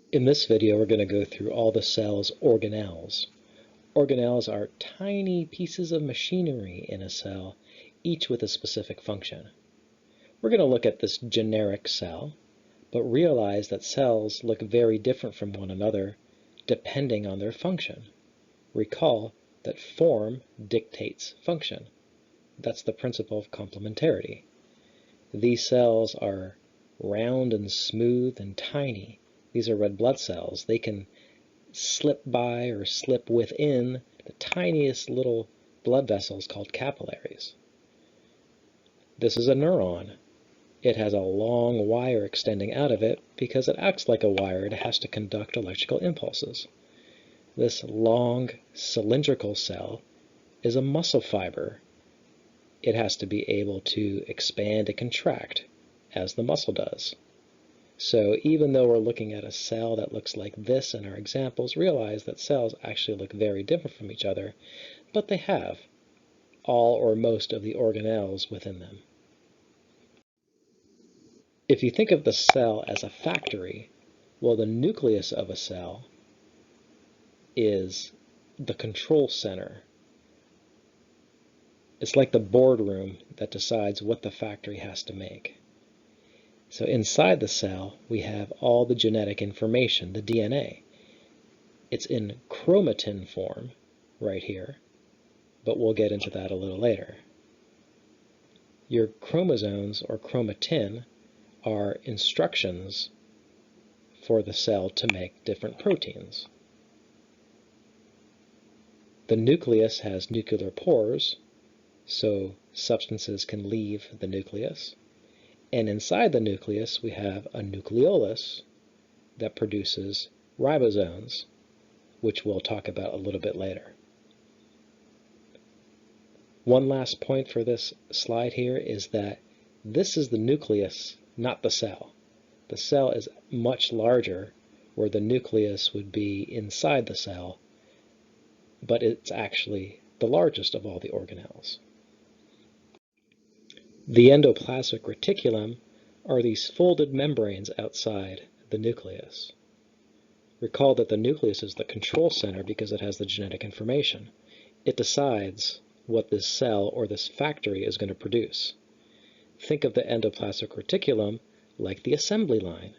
In this video, we're going to go through all the cell's organelles. Organelles are tiny pieces of machinery in a cell, each with a specific function. We're going to look at this generic cell, but realize that cells look very different from one another depending on their function. Recall that form dictates function. That's the principle of complementarity. These cells are round and smooth and tiny. These are red blood cells. They can slip by or slip within the tiniest little blood vessels called capillaries. This is a neuron. It has a long wire extending out of it because it acts like a wire. It has to conduct electrical impulses. This long cylindrical cell is a muscle fiber. It has to be able to expand and contract as the muscle does. So even though we're looking at a cell that looks like this in our examples, realize that cells actually look very different from each other, but they have all or most of the organelles within them. If you think of the cell as a factory, well, the nucleus of a cell is the control center. It's like the boardroom that decides what the factory has to make. So inside the cell, we have all the genetic information, the DNA. It's in chromatin form right here, but we'll get into that a little later. Your chromosomes or chromatin are instructions for the cell to make different proteins. The nucleus has nuclear pores, so substances can leave the nucleus. And inside the nucleus, we have a nucleolus that produces ribosomes, which we'll talk about a little bit later. One last point for this slide here is that this is the nucleus, not the cell. The cell is much larger, where the nucleus would be inside the cell, but it's actually the largest of all the organelles. The endoplasmic reticulum are these folded membranes outside the nucleus. Recall that the nucleus is the control center because it has the genetic information. It decides what this cell or this factory is going to produce. Think of the endoplasmic reticulum like the assembly line,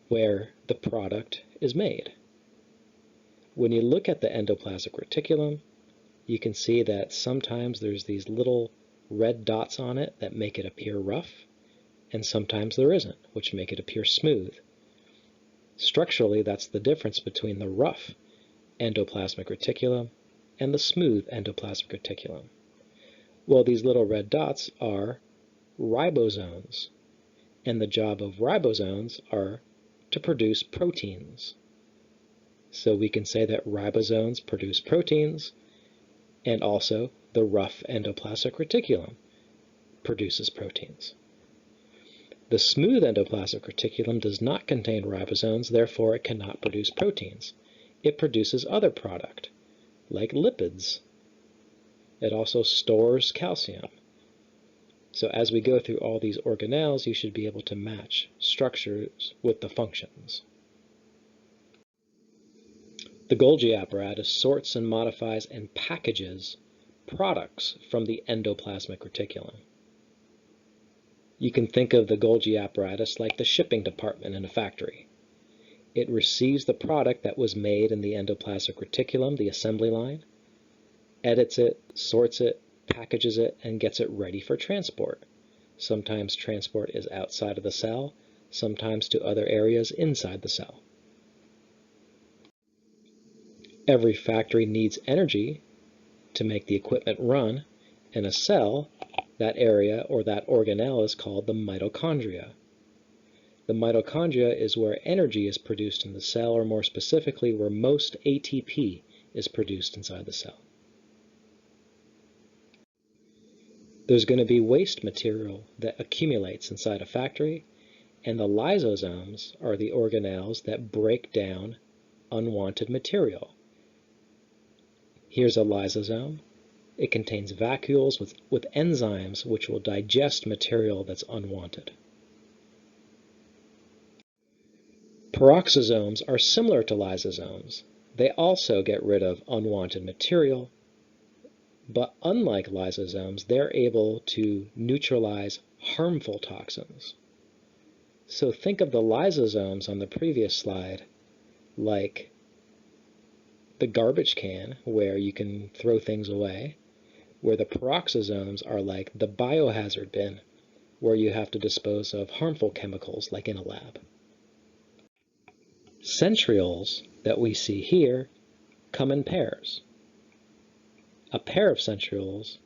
where the product is made. When you look at the endoplasmic reticulum, you can see that sometimes there's these little red dots on it that make it appear rough, and sometimes there isn't, which make it appear smooth. Structurally, that's the difference between the rough endoplasmic reticulum and the smooth endoplasmic reticulum. Well, these little red dots are ribosomes, and the job of ribosomes are to produce proteins. So we can say that ribosomes produce proteins, and also the rough endoplasmic reticulum produces proteins. The smooth endoplasmic reticulum does not contain ribosomes, therefore it cannot produce proteins. It produces other product, like lipids. It also stores calcium. So as we go through all these organelles, you should be able to match structures with the functions. The Golgi apparatus sorts and modifies and packages products from the endoplasmic reticulum. You can think of the Golgi apparatus like the shipping department in a factory. It receives the product that was made in the endoplasmic reticulum, the assembly line, edits it, sorts it, packages it, and gets it ready for transport. Sometimes transport is outside of the cell, sometimes to other areas inside the cell. Every factory needs energy to make the equipment run. In a cell, that area or that organelle is called the mitochondria. The mitochondria is where energy is produced in the cell, or more specifically, where most ATP is produced inside the cell. There's going to be waste material that accumulates inside a factory, and the lysosomes are the organelles that break down unwanted material. Here's a lysosome. It contains vacuoles with enzymes which will digest material that's unwanted. Peroxisomes are similar to lysosomes. They also get rid of unwanted material, but unlike lysosomes, they're able to neutralize harmful toxins. So think of the lysosomes on the previous slide like the garbage can where you can throw things away, where the peroxisomes are like the biohazard bin where you have to dispose of harmful chemicals like in a lab. Centrioles that we see here come in pairs. A pair of centrioles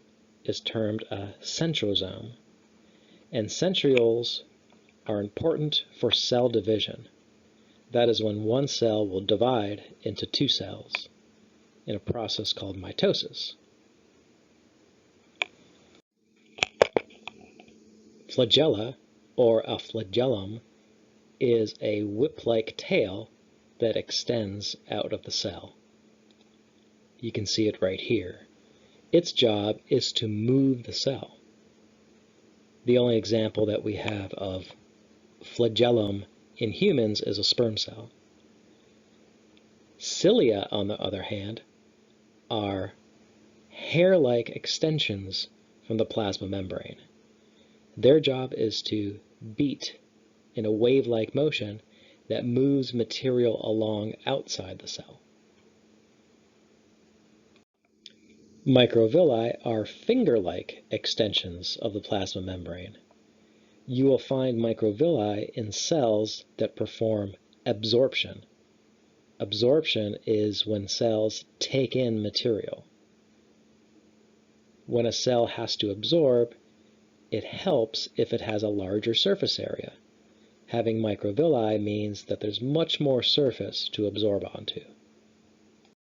is termed a centrosome, and centrioles are important for cell division. That is when one cell will divide into two cells in a process called mitosis. Flagella, or a flagellum, is a whip-like tail that extends out of the cell. You can see it right here. Its job is to move the cell. The only example that we have of flagellum in humans is a sperm cell. Cilia, on the other hand, are hair-like extensions from the plasma membrane. Their job is to beat in a wave-like motion that moves material along outside the cell. Microvilli are finger-like extensions of the plasma membrane. You will find microvilli in cells that perform absorption. Absorption is when cells take in material. When a cell has to absorb, it helps if it has a larger surface area. Having microvilli means that there's much more surface to absorb onto.